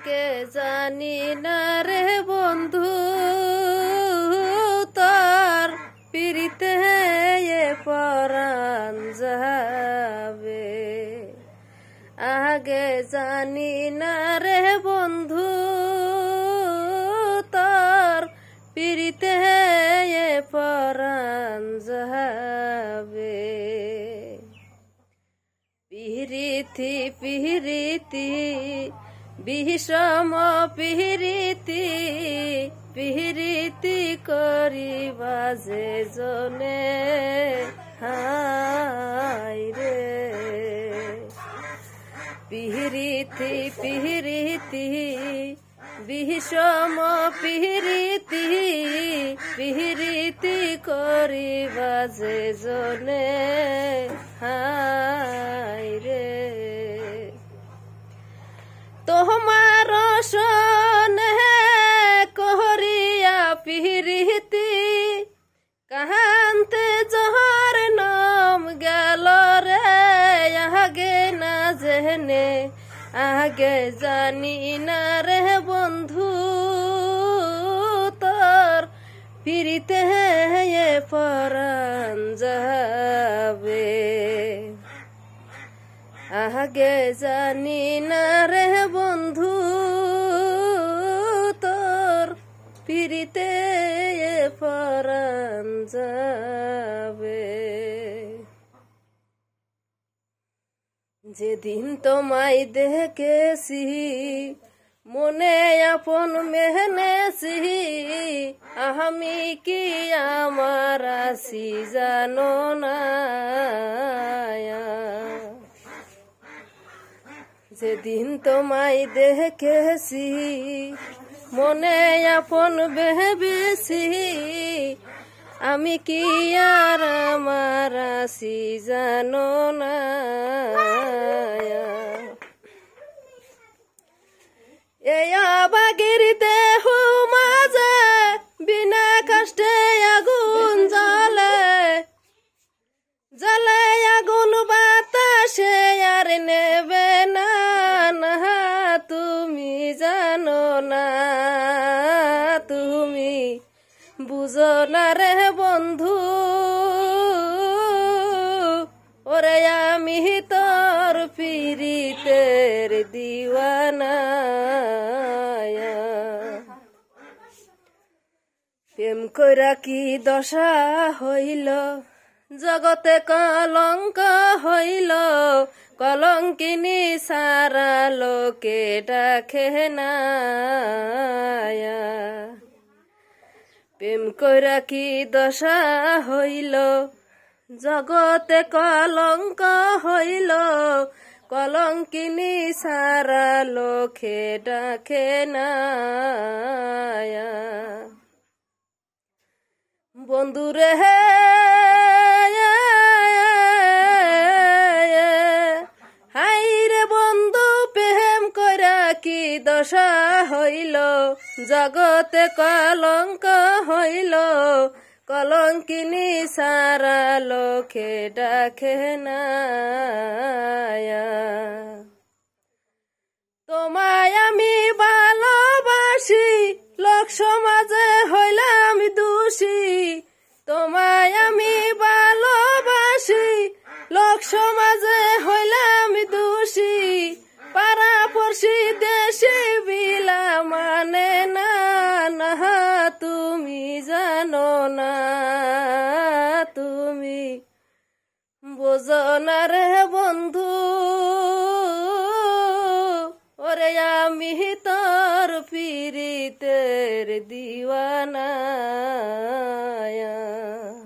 আগে জানি না রে বন্ধু তোর পিরিতে পরাণ যাবে। আগে জানি না রে বন্ধু তোর পিরিতে পরাণ যাবে। পিরিতি পিরিতি বিষম পিরিতি পিরিতি করিবা যে জনে হায় রে। পিরিতি পিরিতি বিষম পিরিতি পিরিতি করিবা যে জনে হায় রে। তোমার সনে করিয়া পিরিতি কাহান্তে জহর নাম গেল রে। আগে না জেনে আগে জানি না রে বন্ধু তোর পিরিতে পরাণ যাবে। আগে জানি না রে বন্ধু তোর পিরিতে পরাণ যাবে। যেদিন তোমায় দেখেছি মনে আপন মেহনেছি আমি কি আমার আসি জানো না। যেদিন তোমায় দেখেছি মনে আপন ভেবেছি আমি কি আর আমার আসি জানো না। এই আবাগের দেহ মাঝে বিনা কষ্টে আগুন জ্বলে জ্বলে আগুন বাতাসে আর নেবে না। তুমি জানো না তুমি বুঝো না রে বন্ধু ওরে আমি তোর পিরিতের দিওয়ানা। প্রেম কইরা কি দশা হইল জগতে কলঙ্ক হইল কলঙ্কিনী সারা লোকে ডাকে না। প্রেম কইরা কি দশা হইল জগতে কলঙ্ক হইল কলঙ্কিনী সারা লোকে ডাকে না। বন্ধুরে হাইরে বন্ধু প্রেম কইরা কি দশা হইল জগতে কলঙ্ক হইল কলঙ্কিনী সারা লোকে ডাকে না। তোমায় আমি ভালোবাসি লোক সমাজে হইলাম দোষী। তোমায় আমি ভালোবাসি লোক সমাজে হইলাম দোষী। পাড়া পড়শি দেশে বিলা মানে না। তুমি জানো না তুমি বোঝো না রে বন্ধু